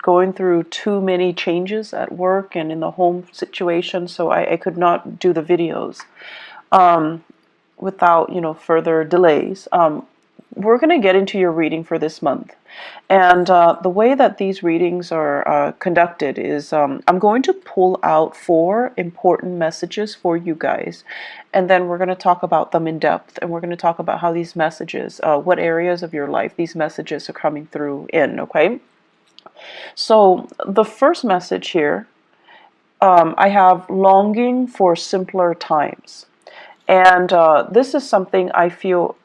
going through too many changes at work and in the home situation, so I could not do the videos without, further delays. We're going to get into your reading for this month. And the way that these readings are conducted is I'm going to pull out 4 important messages for you guys. And then we're going to talk about them in depth. And we're going to talk about how these messages, what areas of your life these messages are coming through in, okay? So the first message here, I have longing for simpler times. And this is something I feel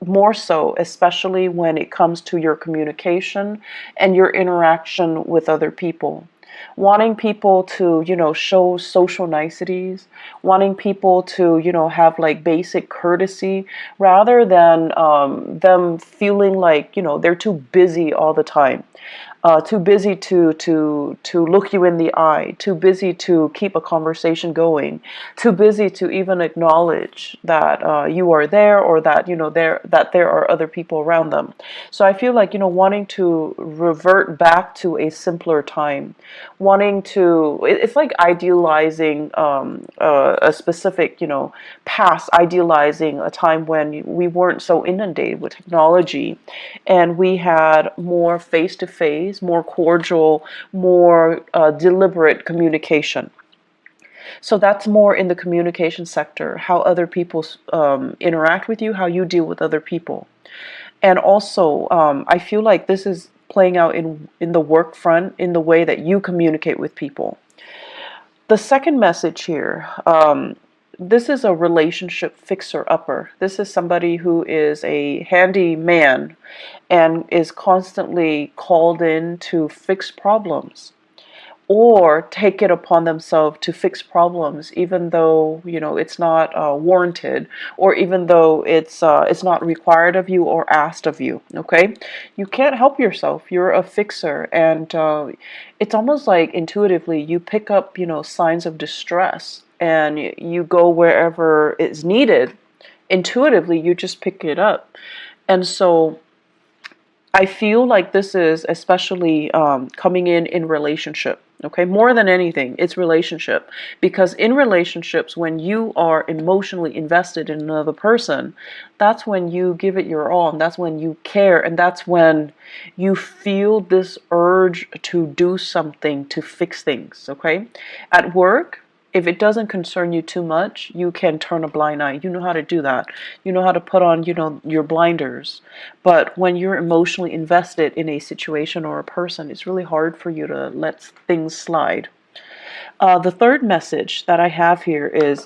more so, especially when it comes to your communication and your interaction with other people. Wanting people to, show social niceties, wanting people to, have like basic courtesy, rather than them feeling like, they're too busy all the time. Too busy to look you in the eye, too busy to keep a conversation going, too busy to even acknowledge that you are there, or that there are other people around them. So I feel like wanting to revert back to a simpler time, wanting to, it's like idealizing a specific past, idealizing a time when we weren't so inundated with technology, and we had more face-to-face, more cordial, more deliberate communication. So that's more in the communication sector, how other people interact with you, how you deal with other people. And also, I feel like this is playing out in the work front, in the way that you communicate with people. The second message here, this is a relationship fixer-upper. This is somebody who is a handy man and is constantly called in to fix problems, or take it upon themselves to fix problems, even though it's not warranted, or even though it's not required of you or asked of you. Okay, you can't help yourself. You're a fixer, and it's almost like intuitively you pick up signs of distress, and you go wherever it's needed. Intuitively, you just pick it up, and so I feel like this is especially coming in relationship. Okay, more than anything, it's relationship. Because in relationships, when you are emotionally invested in another person, that's when you give it your all, and that's when you care, and that's when you feel this urge to do something to fix things. Okay, at work, if it doesn't concern you too much, you can turn a blind eye. You know how to do that. You know how to put on, your blinders. But when you're emotionally invested in a situation or a person, it's really hard for you to let things slide. The third message that I have here is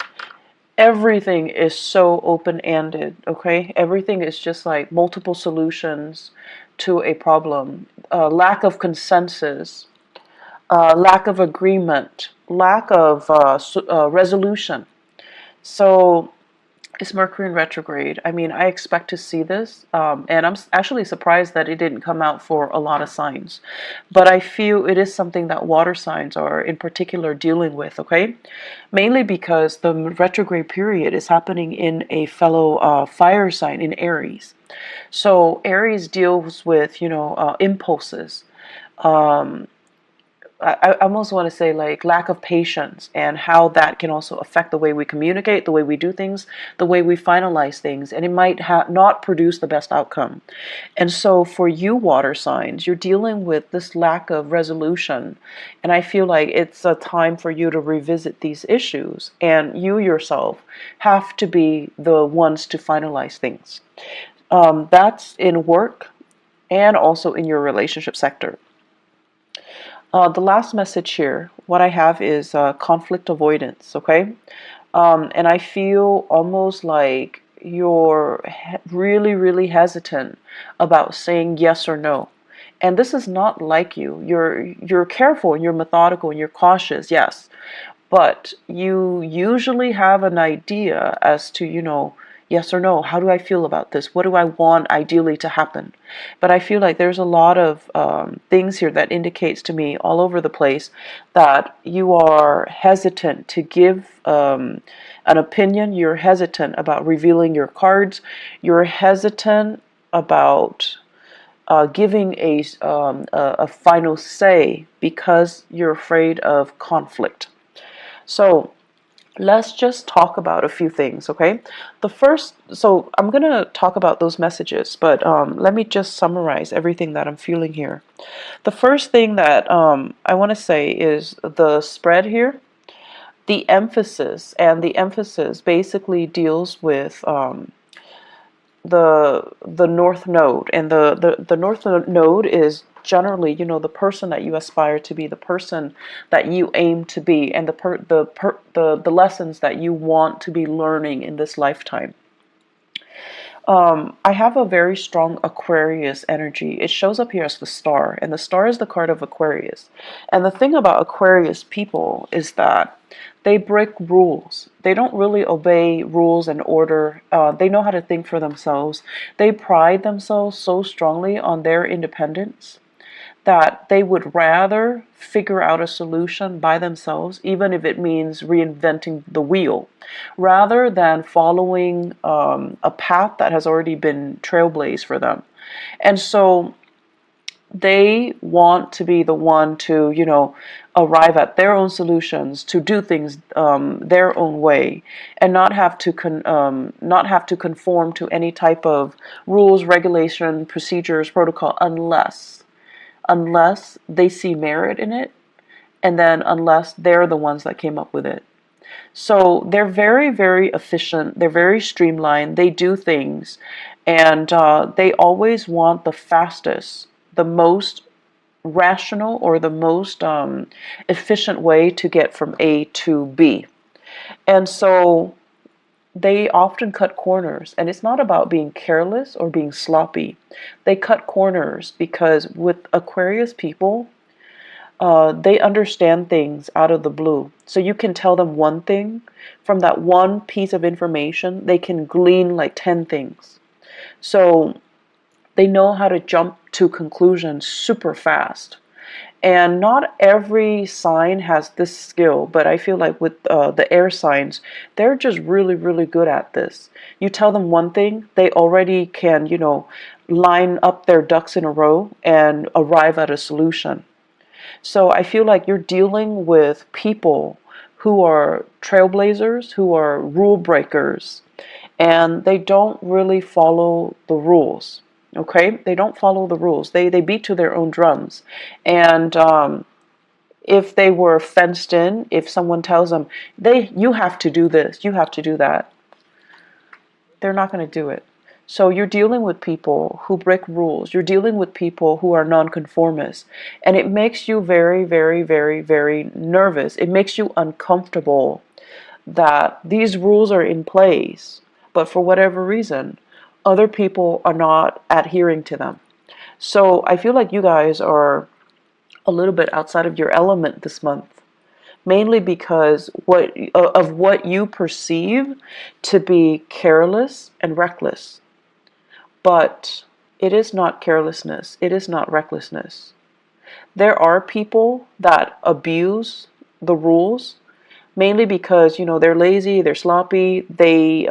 everything is so open-ended, okay? Everything is just like multiple solutions to a problem. Lack of consensus, lack of agreement, lack of resolution. So it's Mercury in retrograde. I mean, I expect to see this, and I'm actually surprised that it didn't come out for a lot of signs. But I feel it is something that water signs are in particular dealing with, okay? Mainly because the retrograde period is happening in a fellow fire sign in Aries. So Aries deals with, impulses. I almost want to say like lack of patience, and how that can also affect the way we communicate, the way we do things, the way we finalize things, and it might not produce the best outcome. And so for you water signs, you're dealing with this lack of resolution, and I feel like it's a time for you to revisit these issues, and you yourself have to be the ones to finalize things. That's in work and also in your relationship sector. The last message here, what I have is conflict avoidance, okay? And I feel almost like you're really, really hesitant about saying yes or no. And this is not like you. You're careful, and you're methodical, and you're cautious, yes. But you usually have an idea as to, yes or no, how do I feel about this? What do I want ideally to happen? But I feel like there's a lot of things here that indicates to me all over the place that you are hesitant to give an opinion. You're hesitant about revealing your cards. You're hesitant about giving a final say because you're afraid of conflict. So let's just talk about a few things, okay? So I'm going to talk about those messages, but let me just summarize everything that I'm feeling here. The first thing that I want to say is the spread here. The emphasis basically deals with the north node, and the north node is generally, the person that you aspire to be, the person that you aim to be, and the lessons that you want to be learning in this lifetime. I have a very strong Aquarius energy. It shows up here as the star, and the star is the card of Aquarius. And the thing about Aquarius people is that they break rules. They don't really obey rules and order. They know how to think for themselves. They pride themselves so strongly on their independence that they would rather figure out a solution by themselves, even if it means reinventing the wheel, rather than following a path that has already been trailblazed for them. And so they want to be the one to, arrive at their own solutions, to do things their own way, and not have to conform to any type of rules, regulation, procedures, protocol, unless they see merit in it, and then unless they're the ones that came up with it. So they're very, very efficient. They're very streamlined. They do things, and they always want the fastest, the most rational, or the most efficient way to get from A to B. And so they often cut corners, and it's not about being careless or being sloppy. They cut corners because with Aquarius people, they understand things out of the blue. So you can tell them one thing, from that one piece of information, they can glean like 10 things. So they know how to jump to conclusions super fast. And not every sign has this skill, but I feel like with the air signs, they're just really, really good at this. You tell them one thing, they already can, line up their ducks in a row and arrive at a solution. So I feel like you're dealing with people who are trailblazers, who are rule breakers, and they don't really follow the rules. Okay, they don't follow the rules. They beat to their own drums, and if they were fenced in, if someone tells them you have to do this, you have to do that, they're not going to do it. So you're dealing with people who break rules. You're dealing with people who are nonconformists, and it makes you very, very, very, very nervous. It makes you uncomfortable that these rules are in place, but for whatever reason, other people are not adhering to them. So I feel like you guys are a little bit outside of your element this month, mainly because of what you perceive to be careless and reckless. But it is not carelessness. It is not recklessness. There are people that abuse the rules, mainly because they're lazy, they're sloppy, they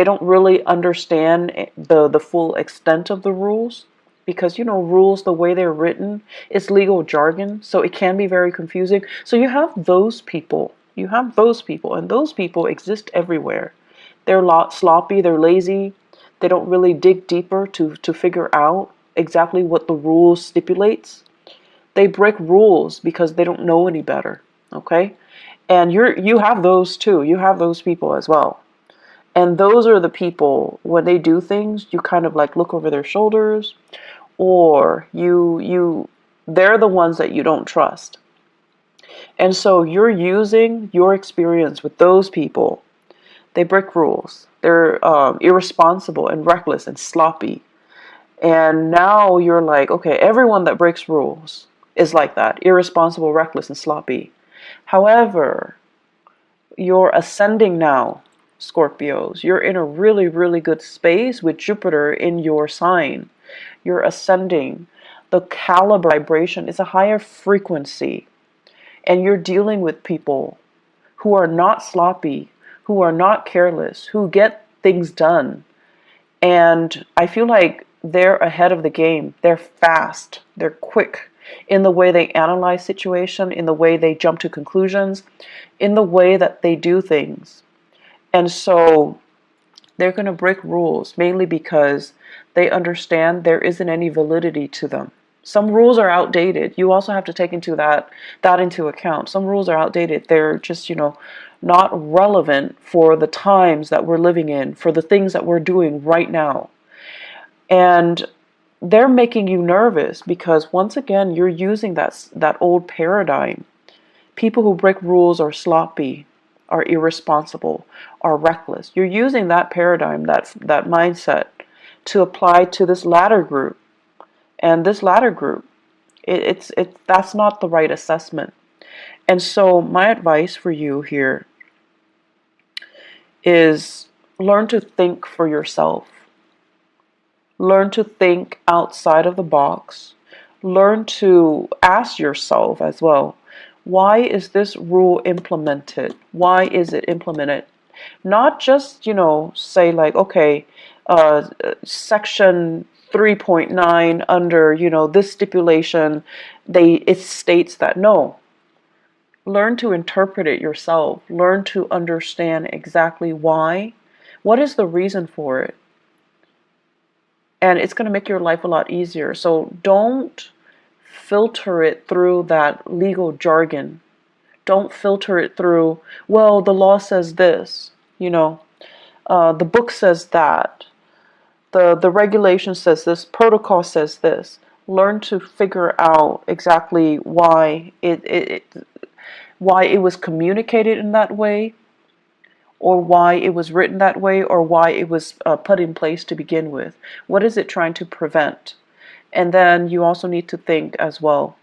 don't really understand the full extent of the rules, because rules, the way they're written, is legal jargon, so it can be very confusing. So you have those people, and those people exist everywhere. They're sloppy, they're lazy, they don't really dig deeper to figure out exactly what the rules stipulates. They break rules because they don't know any better. Okay, and you have those too. You have those people as well. And those are the people, when they do things, you kind of like look over their shoulders, or they're the ones that you don't trust. And so you're using your experience with those people. They break rules. They're irresponsible and reckless and sloppy. And now you're like, okay, everyone that breaks rules is like that, irresponsible, reckless, and sloppy. However, you're ascending now, Scorpios. You're in a really, really good space with Jupiter in your sign. You're ascending. The caliber vibration is a higher frequency. And you're dealing with people who are not sloppy, who are not careless, who get things done. And I feel like they're ahead of the game. They're fast. They're quick in the way they analyze situation, in the way they jump to conclusions, in the way that they do things. And so they're going to break rules mainly because they understand there isn't any validity to them. Some rules are outdated. You also have to take that into account. Some rules are outdated. They're just, not relevant for the times that we're living in, for the things that we're doing right now. And they're making you nervous because once again, you're using that old paradigm. People who break rules are sloppy, are irresponsible, are reckless. You're using that paradigm, that mindset, to apply to this latter group. And this latter group, that's not the right assessment. And so my advice for you here is learn to think for yourself. Learn to think outside of the box. Learn to ask yourself as well, why is this rule implemented? Why is it implemented? Not just, say like, okay, section 3.9 under, this stipulation, it states that. No. Learn to interpret it yourself. Learn to understand exactly why. What is the reason for it? And it's going to make your life a lot easier. So don't filter it through that legal jargon. Don't filter it through, well, the law says this, the book says that, the regulation says this, protocol says this. Learn to figure out exactly why it was communicated in that way, or why it was written that way, or why it was put in place to begin with. What is it trying to prevent? And then you also need to think as well,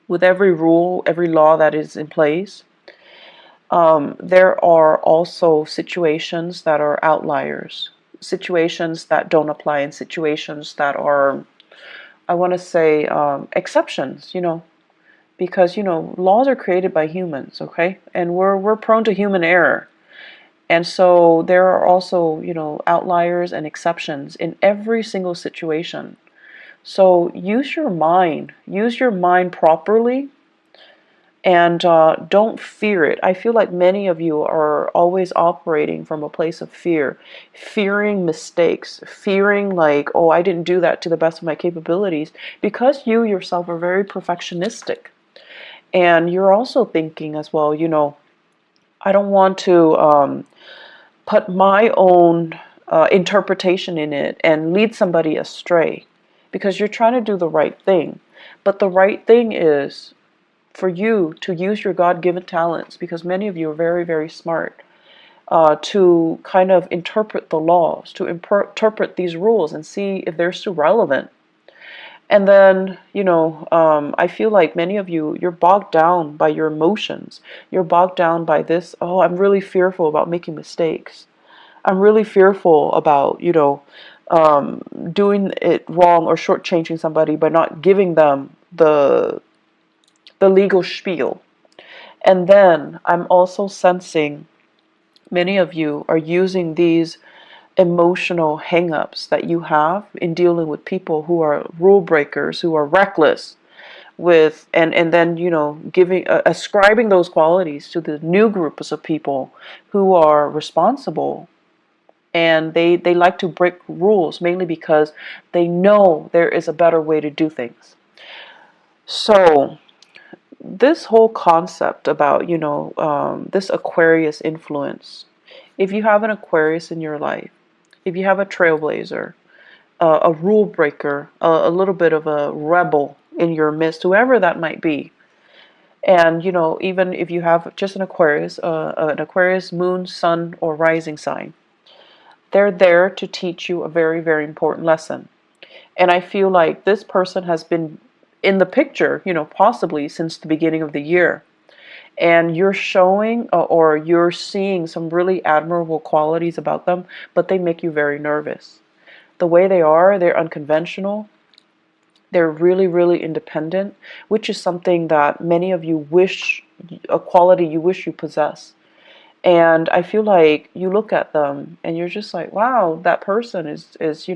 with every rule, every law that is in place, there are also situations that are outliers, situations that don't apply, and situations that are, I want to say, exceptions, because, laws are created by humans, okay? And we're prone to human error. And so there are also, outliers and exceptions in every single situation. So use your mind properly, and don't fear it. I feel like many of you are always operating from a place of fear, fearing mistakes, fearing like, oh, I didn't do that to the best of my capabilities, because you yourself are very perfectionistic. And you're also thinking as well, I don't want to put my own interpretation in it and lead somebody astray, because you're trying to do the right thing. But the right thing is for you to use your God-given talents, because many of you are very, very smart, to kind of interpret the laws, to interpret these rules and see if they're still relevant. And then, I feel like many of you, you're bogged down by your emotions. You're bogged down by this, oh, I'm really fearful about making mistakes. I'm really fearful about, doing it wrong or shortchanging somebody by not giving them the legal spiel. And then I'm also sensing many of you are using these emotional hang-ups that you have in dealing with people who are rule breakers, who are reckless, with and then giving ascribing those qualities to the new groups of people who are responsible, and they like to break rules mainly because they know there is a better way to do things. So this whole concept about this Aquarius influence, if you have an Aquarius in your life, if you have a trailblazer, a rule breaker, a little bit of a rebel in your midst, whoever that might be, and even if you have just an Aquarius moon, sun, or rising sign, they're there to teach you a very, very important lesson. And I feel like this person has been in the picture, possibly since the beginning of the year. And you're showing or you're seeing some really admirable qualities about them, but they make you very nervous. The way they are, they're unconventional. They're really, really independent, which is something that many of you wish, a quality you wish you possess. And I feel like you look at them and you're just like, wow, that person is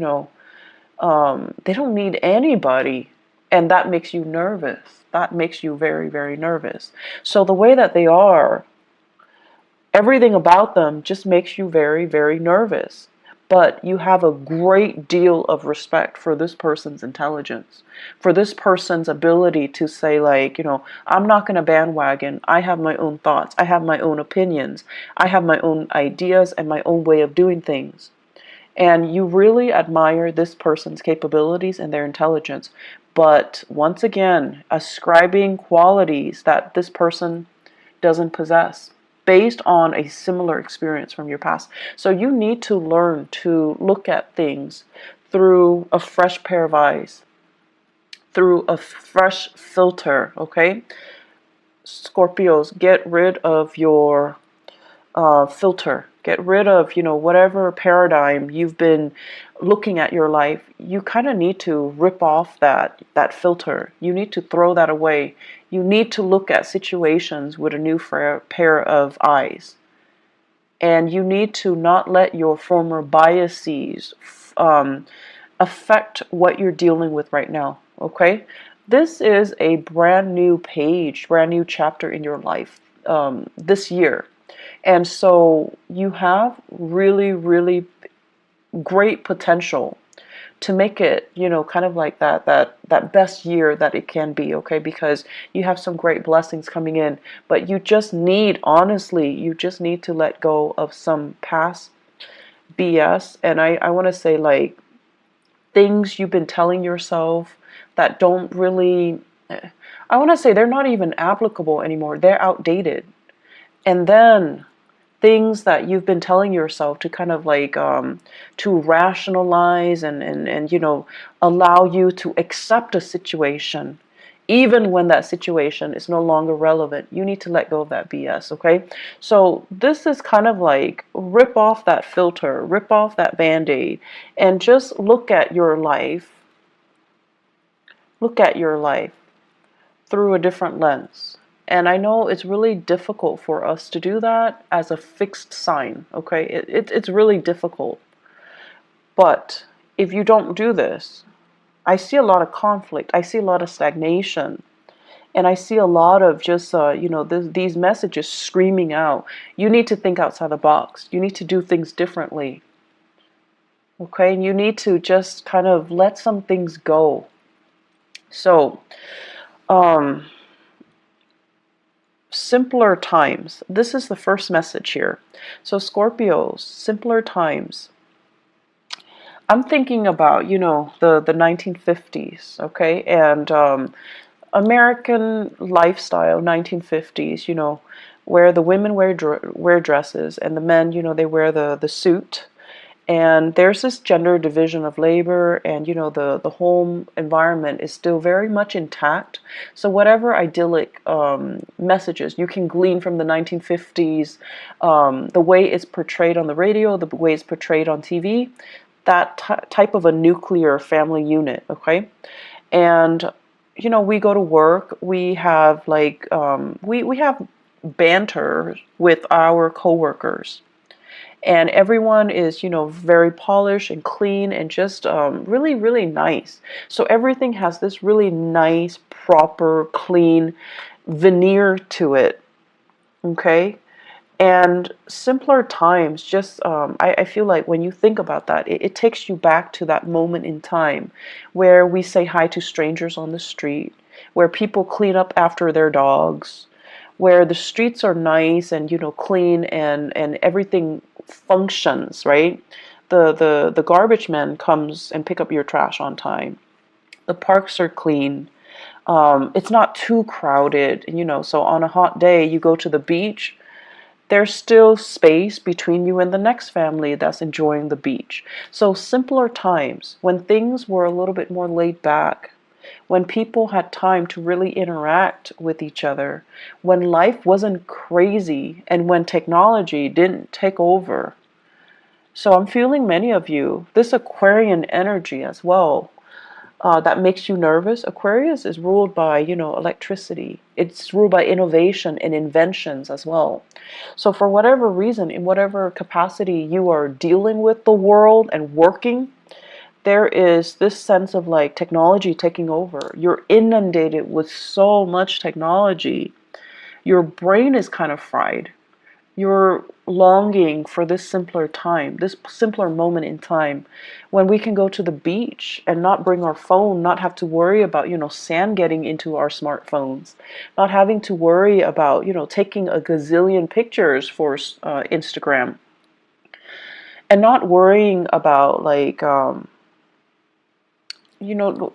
They don't need anybody. And that makes you nervous. That makes you very, very nervous. So the way that they are, everything about them just makes you very, very nervous. But you have a great deal of respect for this person's intelligence, for this person's ability to say, like, I'm not going to bandwagon. I have my own thoughts. I have my own opinions. I have my own ideas and my own way of doing things. And you really admire this person's capabilities and their intelligence. But once again, ascribing qualities that this person doesn't possess based on a similar experience from your past. So you need to learn to look at things through a fresh pair of eyes, through a fresh filter, okay? Scorpios, get rid of your filter. Get rid of, whatever paradigm you've been looking at your life. You kind of need to rip off that filter. You need to throw that away. You need to look at situations with a new pair of eyes. And you need to not let your former biases affect what you're dealing with right now, okay? This is a brand new page, brand new chapter in your life this year. And so you have really, really great potential to make it, kind of like that best year that it can be, okay? Because you have some great blessings coming in, but you just need, honestly, you just need to let go of some past BS. And I want to say, like, things you've been telling yourself that don't really, I want to say they're not even applicable anymore. They're outdated. And then things that you've been telling yourself to kind of like to rationalize and allow you to accept a situation even when that situation is no longer relevant. You need to let go of that BS, okay? So this is kind of like rip off that filter, rip off that band-aid, and just look at your life through a different lens. And I know it's really difficult for us to do that as a fixed sign, okay? It's really difficult. But if you don't do this, I see a lot of conflict. I see a lot of stagnation. And I see a lot of just, these messages screaming out. You need to think outside the box. You need to do things differently. Okay? And you need to just kind of let some things go. So, simpler times. This is the first message here. So Scorpios, simpler times. I'm thinking about, the 1950s, okay? And American lifestyle, 1950s, where the women wear dresses and the men, they wear the suit. And there's this gender division of labor, and the home environment is still very much intact. So whatever idyllic messages you can glean from the 1950s, the way it's portrayed on the radio, the way it's portrayed on TV, that type of a nuclear family unit, okay? And we go to work, we have like we have banter with our coworkers. And everyone is, very polished and clean and just really, really nice. So everything has this really nice, proper, clean veneer to it. Okay? And simpler times, just, I feel like when you think about that, it takes you back to that moment in time where we say hi to strangers on the street, where people clean up after their dogs, where the streets are nice and clean and everything functions, right? The garbage man comes and pick up your trash on time. The parks are clean. It's not too crowded, so on a hot day you go to the beach, there's still space between you and the next family that's enjoying the beach. So simpler times, when things were a little bit more laid back, when people had time to really interact with each other, when life wasn't crazy, and when technology didn't take over. So I'm feeling many of you, this Aquarian energy as well, that makes you nervous. Aquarius is ruled by, electricity. It's ruled by innovation and inventions as well. So for whatever reason, in whatever capacity you are dealing with the world and working, there is this sense of like technology taking over. You're inundated with so much technology. Your brain is kind of fried. You're longing for this simpler time, this simpler moment in time when we can go to the beach and not bring our phone, not have to worry about, sand getting into our smartphones, not having to worry about, taking a gazillion pictures for Instagram, and not worrying about like, you know,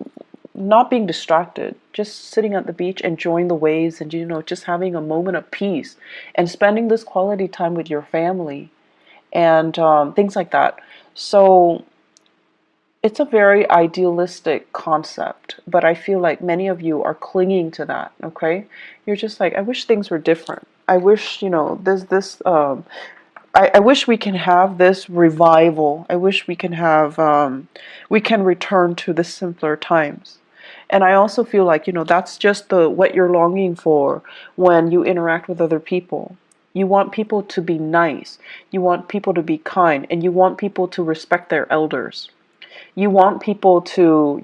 not being distracted, just sitting at the beach, enjoying the waves, and just having a moment of peace and spending this quality time with your family and things like that. So it's a very idealistic concept, but I feel like many of you are clinging to that. Okay, you're just like, I wish things were different. I wish, there's this. I wish we can have this revival. I wish we can have, we can return to the simpler times. And I also feel like, that's just what you're longing for when you interact with other people. You want people to be nice. You want people to be kind, and you want people to respect their elders. You want people to,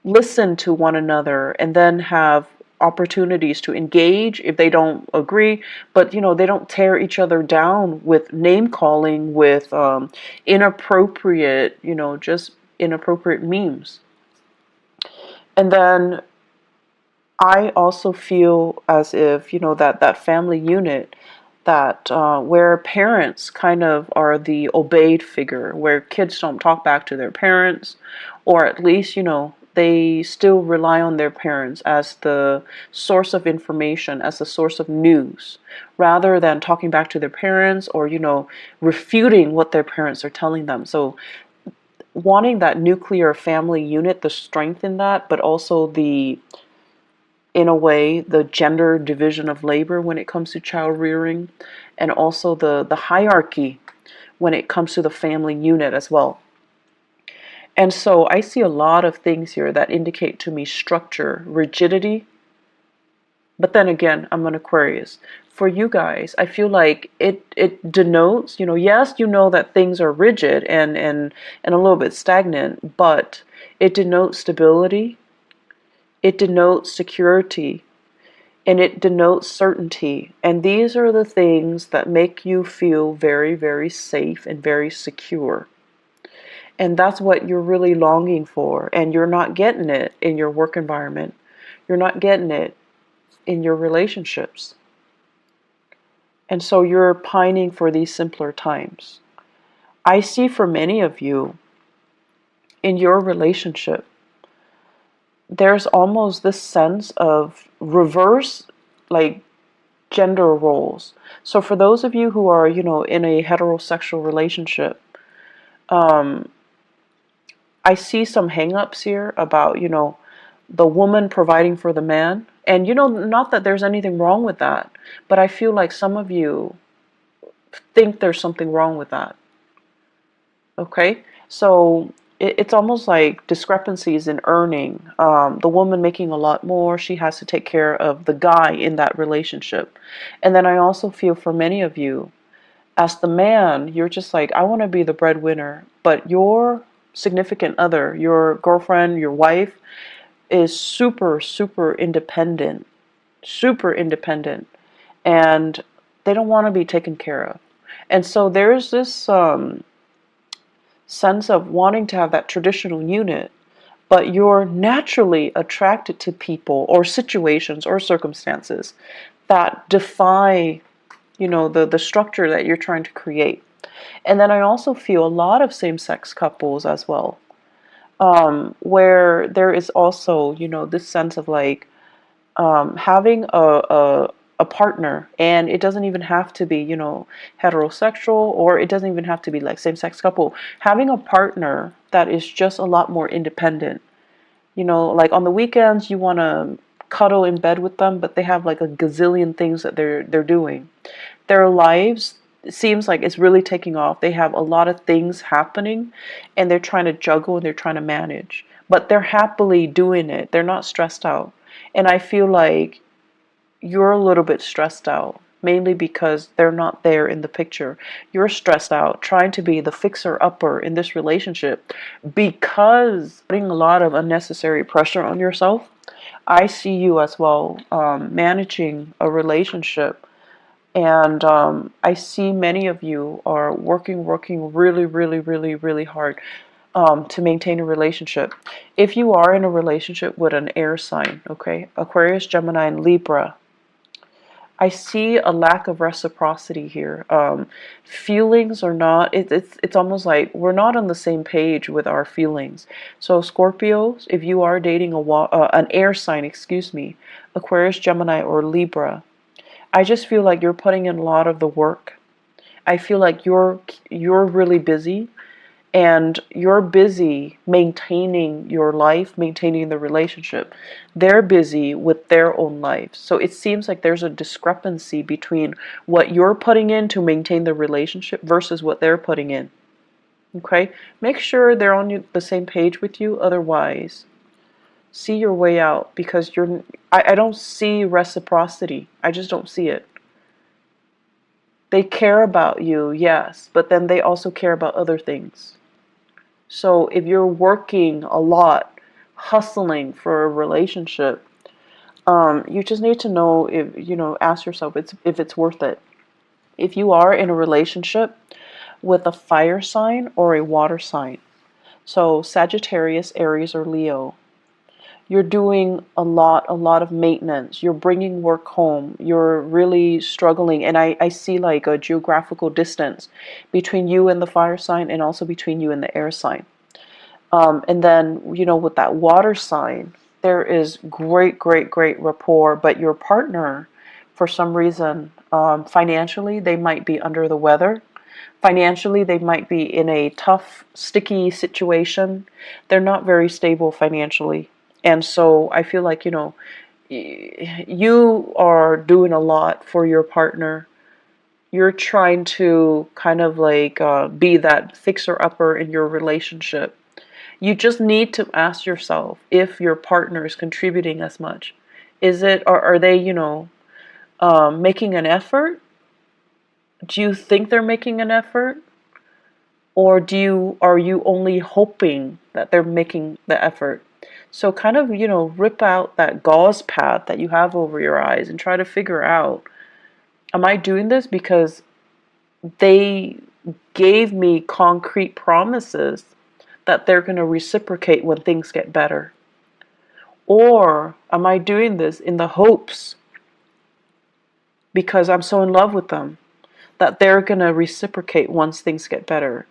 listen to one another and then have opportunities to engage if they don't agree, but they don't tear each other down with name calling, with inappropriate, just inappropriate memes. And then I also feel as if, that family unit, that where parents kind of are the obeyed figure, where kids don't talk back to their parents, or at least, they still rely on their parents as the source of information, as the source of news, rather than talking back to their parents or, refuting what their parents are telling them. So wanting that nuclear family unit, the strength in that, but also in a way, the gender division of labor when it comes to child rearing, and also the hierarchy when it comes to the family unit as well. And so I see a lot of things here that indicate to me structure, rigidity. But then again, I'm an Aquarius. For you guys, I feel like it denotes, yes, that things are rigid and a little bit stagnant, but it denotes stability, it denotes security, and it denotes certainty. And these are the things that make you feel very, very safe and very secure. And that's what you're really longing for. And you're not getting it in your work environment. You're not getting it in your relationships. And so you're pining for these simpler times. I see for many of you in your relationship, there's almost this sense of reverse, like, gender roles. So for those of you who are, in a heterosexual relationship, I see some hang-ups here about, the woman providing for the man. And, not that there's anything wrong with that, but I feel like some of you think there's something wrong with that. Okay? So it's almost like discrepancies in earning. The woman making a lot more, she has to take care of the guy in that relationship. And then I also feel for many of you, as the man, you're just like, I want to be the breadwinner, but your significant other, your girlfriend, your wife, is super, super independent, and they don't want to be taken care of. And so there's this sense of wanting to have that traditional unit, but you're naturally attracted to people or situations or circumstances that defy, the structure that you're trying to create. And then I also feel a lot of same-sex couples as well, where there is also, this sense of like, having a partner, and it doesn't even have to be, heterosexual, or it doesn't even have to be like same-sex couple. Having a partner that is just a lot more independent. Like on the weekends you want to cuddle in bed with them, but they have like a gazillion things that they're doing. Their lives, it seems like it's really taking off. They have a lot of things happening, and they're trying to juggle and they're trying to manage. But they're happily doing it. They're not stressed out. And I feel like you're a little bit stressed out. mainly because they're not there in the picture. You're stressed out trying to be the fixer-upper in this relationship because putting a lot of unnecessary pressure on yourself. I see you as well managing a relationship, and I see many of you are working really, really, really, really hard to maintain a relationship. If you are in a relationship with an air sign, okay, Aquarius, Gemini, and Libra, I see a lack of reciprocity here. Feelings are not, it's almost like we're not on the same page with our feelings. So Scorpios, if you are dating an air sign, excuse me, Aquarius, Gemini, or Libra, I just feel like you're putting in a lot of the work. I feel like you're really busy, and you're busy maintaining your life, maintaining the relationship. They're busy with their own lives. So it seems like there's a discrepancy between what you're putting in to maintain the relationship versus what they're putting in. Okay? Make sure they're on the same page with you. Otherwise, see your way out, because I don't see reciprocity. I just don't see it. They care about you, yes, but then they also care about other things. So if you're working a lot, hustling for a relationship, you just need to know if, ask yourself if it's worth it. If you are in a relationship with a fire sign or a water sign, so Sagittarius, Aries, or Leo, you're doing a lot of maintenance. You're bringing work home. You're really struggling. And I see like a geographical distance between you and the fire sign, and also between you and the air sign. And then, with that water sign, there is great, great, great rapport, but your partner, for some reason, financially, they might be under the weather. Financially, they might be in a tough, sticky situation. They're not very stable financially. And so I feel like, you are doing a lot for your partner. You're trying to kind of like be that fixer-upper in your relationship. You just need to ask yourself if your partner is contributing as much. Are they, making an effort? Do you think they're making an effort? Or are you only hoping that they're making the effort? So kind of, rip out that gauze pad that you have over your eyes and try to figure out, am I doing this because they gave me concrete promises that they're going to reciprocate when things get better? Or am I doing this in the hopes, because I'm so in love with them, that they're going to reciprocate once things get better?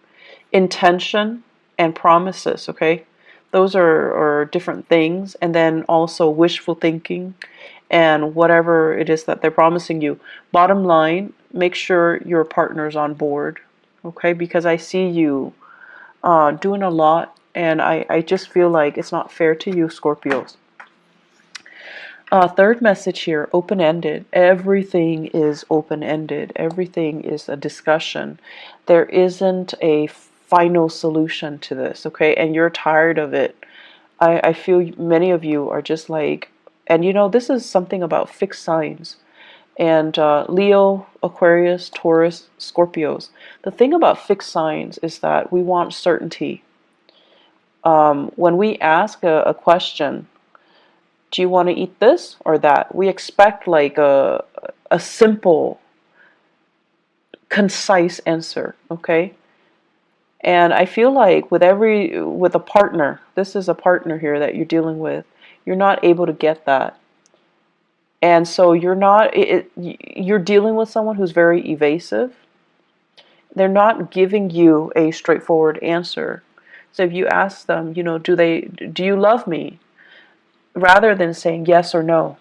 Intention and promises, okay? Those are different things. And then also wishful thinking and whatever it is that they're promising you. Bottom line, make sure your partner's on board, okay? Because I see you doing a lot, and I just feel like it's not fair to you, Scorpios. Third message here, open-ended. Everything is open-ended. Everything is a discussion. There isn't a final solution to this, okay? And you're tired of it. I feel many of you are just like, and this is something about fixed signs. And Leo, Aquarius, Taurus, Scorpios. The thing about fixed signs is that we want certainty. When we ask a question, do you want to eat this or that? We expect like a simple, concise answer, okay? And I feel like with a partner, this is a partner here that you're dealing with, you're not able to get that. And so you're dealing with someone who's very evasive. They're not giving you a straightforward answer. So if you ask them, do you love me? Rather than saying yes or no,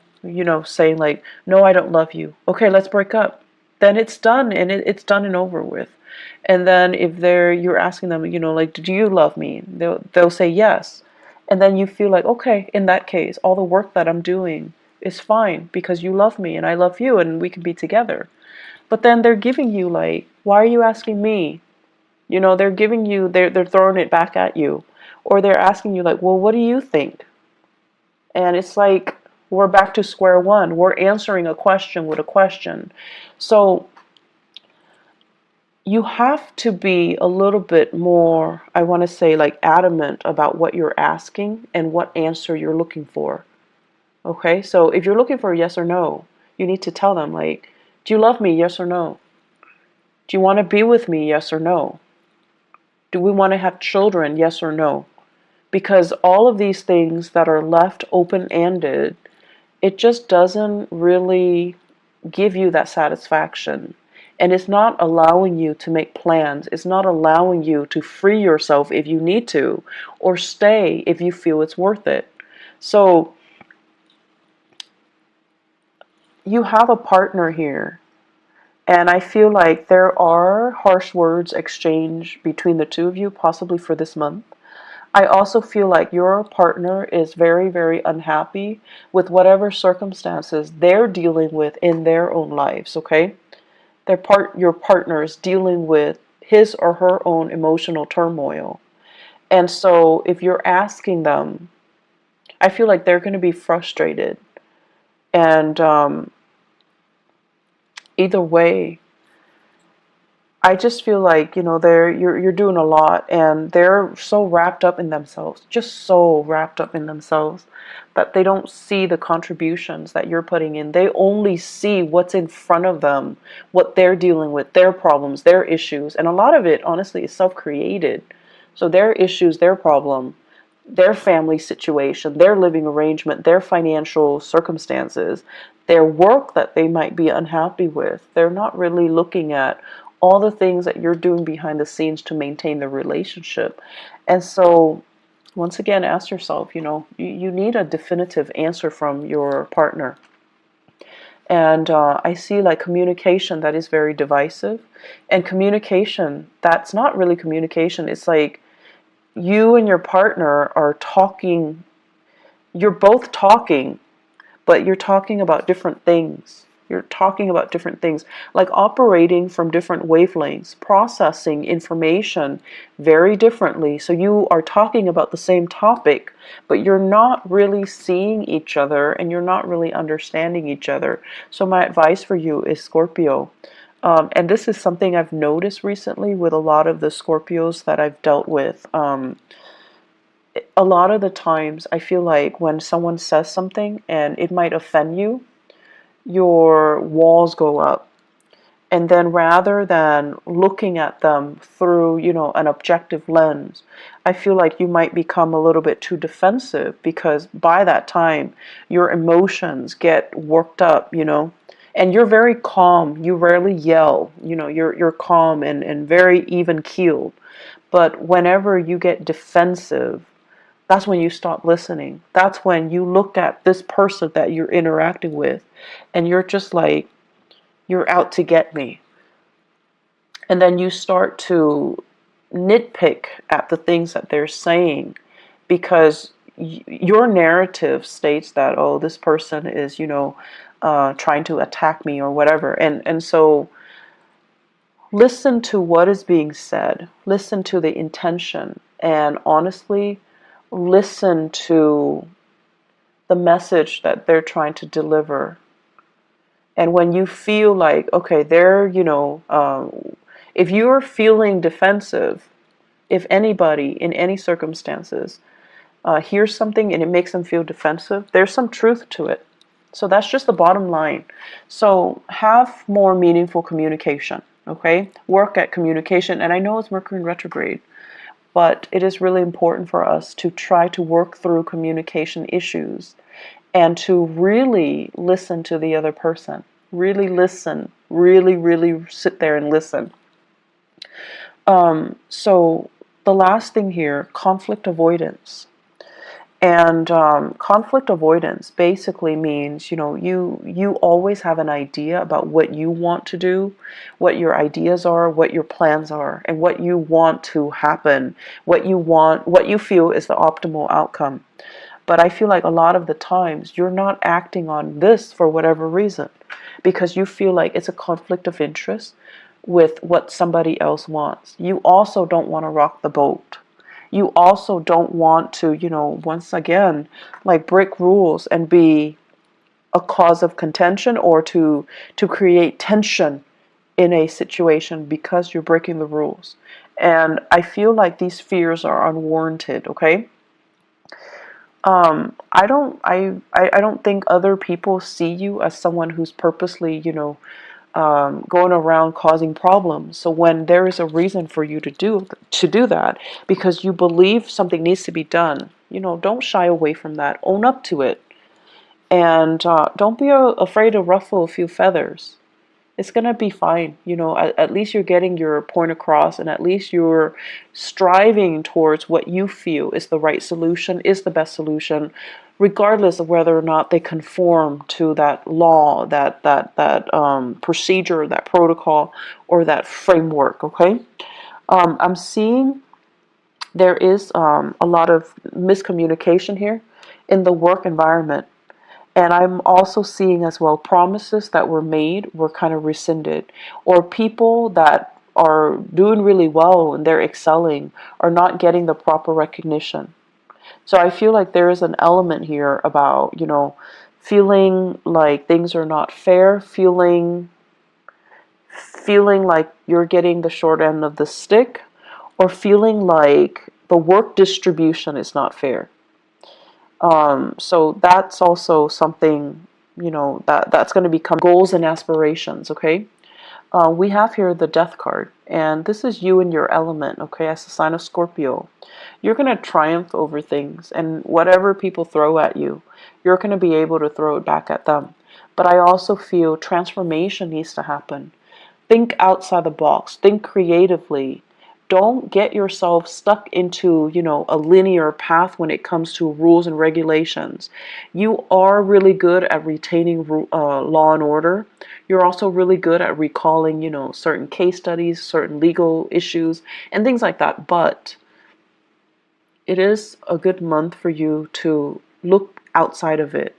saying like, no, I don't love you. Okay, let's break up. Then it's done, and it's done and over with. And then if you're asking them, like, do you love me? They'll say yes. And then you feel like, okay, in that case, all the work that I'm doing is fine because you love me and I love you and we can be together. But then they're giving you like, why are you asking me? They're giving you, they're throwing it back at you. Or they're asking you like, well, what do you think? And it's like, We're back to square one. We're answering a question with a question. So you have to be a little bit more, I want to say, like adamant about what you're asking and what answer you're looking for. Okay, so if you're looking for a yes or no, you need to tell them, like, do you love me? Yes or no? Do you want to be with me? Yes or no? Do we want to have children? Yes or no? Because all of these things that are left open-ended, it just doesn't really give you that satisfaction. And it's not allowing you to make plans. It's not allowing you to free yourself if you need to, or stay if you feel it's worth it. So you have a partner here, and I feel like there are harsh words exchanged between the two of you, possibly for this month. I also feel like your partner is very, very unhappy with whatever circumstances they're dealing with in their own lives, okay? Your partner is dealing with his or her own emotional turmoil. And so if you're asking them, I feel like they're going to be frustrated. And either way, I just feel like, you're doing a lot, and they're so wrapped up in themselves, just so wrapped up in themselves, that they don't see the contributions that you're putting in. They only see what's in front of them, what they're dealing with, their problems, their issues. And a lot of it, honestly, is self-created. So their issues, their problem, their family situation, their living arrangement, their financial circumstances, their work that they might be unhappy with. They're not really looking at all the things that you're doing behind the scenes to maintain the relationship. And so, once again, ask yourself, you need a definitive answer from your partner. And I see like communication that is very divisive, and communication that's not really communication. It's like you and your partner are talking, you're both talking, but you're talking about different things. You're talking about different things, like operating from different wavelengths, processing information very differently. So you are talking about the same topic, but you're not really seeing each other, and you're not really understanding each other. So my advice for you is, Scorpio, and this is something I've noticed recently with a lot of the Scorpios that I've dealt with. A lot of the times I feel like when someone says something and it might offend you, your walls go up. And then rather than looking at them through, an objective lens, I feel like you might become a little bit too defensive, because by that time your emotions get worked up, and you're very calm. You rarely yell, you're calm and very even keeled. But whenever you get defensive, that's when you stop listening. That's when you look at this person that you're interacting with, and you're just like, you're out to get me. And then you start to nitpick at the things that they're saying, because your narrative states that, oh, this person is, trying to attack me or whatever. And so listen to what is being said. Listen to the intention. And honestly, listen to the message that they're trying to deliver. And when you feel like, okay, if you're feeling defensive, if anybody in any circumstances hears something and it makes them feel defensive, there's some truth to it. So that's just the bottom line. So have more meaningful communication, okay? Work at communication. And I know it's Mercury in retrograde, but it is really important for us to try to work through communication issues and to really listen to the other person. Really listen. Really, really sit there and listen. So the last thing here, conflict avoidance. And conflict avoidance basically means, you always have an idea about what you want to do, what your ideas are, what your plans are, and what you want to happen, what you feel is the optimal outcome. But I feel like a lot of the times you're not acting on this for whatever reason, because you feel like it's a conflict of interest with what somebody else wants. You also don't want to rock the boat. You also don't want to, once again, like break rules and be a cause of contention or to create tension in a situation because you're breaking the rules. And I feel like these fears are unwarranted, okay? I don't think other people see you as someone who's purposely, going around causing problems. So when there is a reason for you to do that because you believe something needs to be done, don't shy away from that. Own up to it, and don't be afraid to ruffle a few feathers. It's gonna be fine. At least you're getting your point across, and at least you're striving towards what you feel is the right solution, is the best solution, regardless of whether or not they conform to that law, that procedure, that protocol, or that framework. Okay, I'm seeing there is a lot of miscommunication here in the work environment. And I'm also seeing as well promises that were made were kind of rescinded, or people that are doing really well and they're excelling are not getting the proper recognition. So I feel like there is an element here about, feeling like things are not fair, feeling like you're getting the short end of the stick, or feeling like the work distribution is not fair. So that's also something, that's going to become goals and aspirations, okay? We have here the death card, and this is you in your element, okay, as a sign of Scorpio. You're going to triumph over things, and whatever people throw at you, you're going to be able to throw it back at them. But I also feel transformation needs to happen. Think outside the box, think creatively. Don't get yourself stuck into, a linear path when it comes to rules and regulations. You are really good at retaining law and order. You're also really good at recalling, certain case studies, certain legal issues, and things like that. But it is a good month for you to look outside of it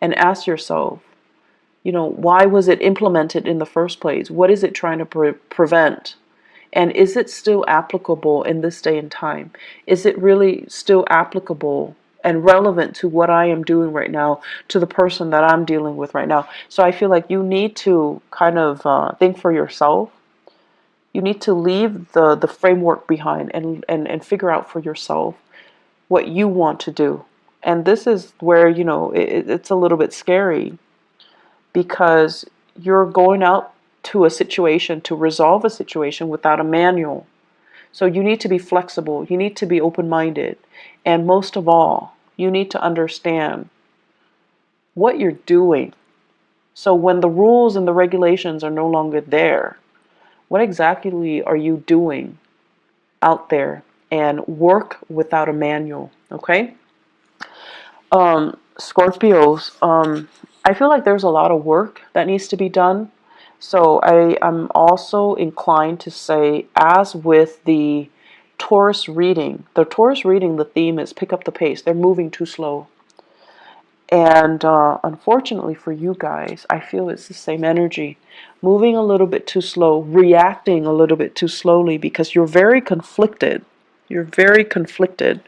and ask yourself, why was it implemented in the first place? What is it trying to prevent? And is it still applicable in this day and time? Is it really still applicable and relevant to what I am doing right now, to the person that I'm dealing with right now? So I feel like you need to kind of think for yourself. You need to leave the framework behind and figure out for yourself what you want to do. And this is where, it's a little bit scary because you're going out to a situation to resolve a situation without a manual. So you need to be flexible, you need to be open-minded, and most of all, you need to understand what you're doing. So when the rules and the regulations are no longer there, what exactly are you doing out there? And work without a manual, okay? Scorpios, I feel like there's a lot of work that needs to be done. So I'm also inclined to say, as with the Taurus reading, the theme is pick up the pace. They're moving too slow. And unfortunately for you guys, I feel it's the same energy. Moving a little bit too slow, reacting a little bit too slowly because you're very conflicted. You're very conflicted.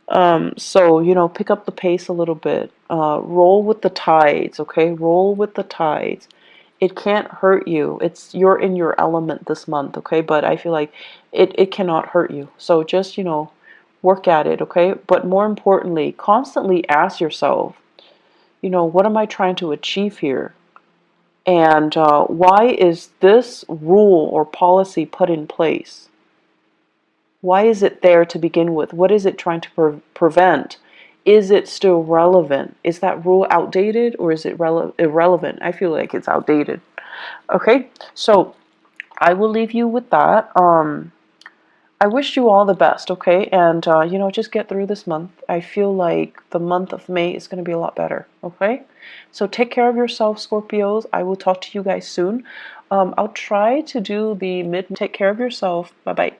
So, pick up the pace a little bit. Roll with the tides, okay? Roll with the tides. It can't hurt you. You're in your element this month, okay? But I feel like it cannot hurt you. So just, work at it, okay? But more importantly, constantly ask yourself, what am I trying to achieve here? And why is this rule or policy put in place? Why is it there to begin with? What is it trying to prevent? Is it still relevant? Is that rule outdated or is it irrelevant? I feel like it's outdated. Okay, so I will leave you with that. I wish you all the best, okay? And, just get through this month. I feel like the month of May is going to be a lot better, okay? So take care of yourself, Scorpios. I will talk to you guys soon. I'll try to do the mid. Take care of yourself. Bye-bye.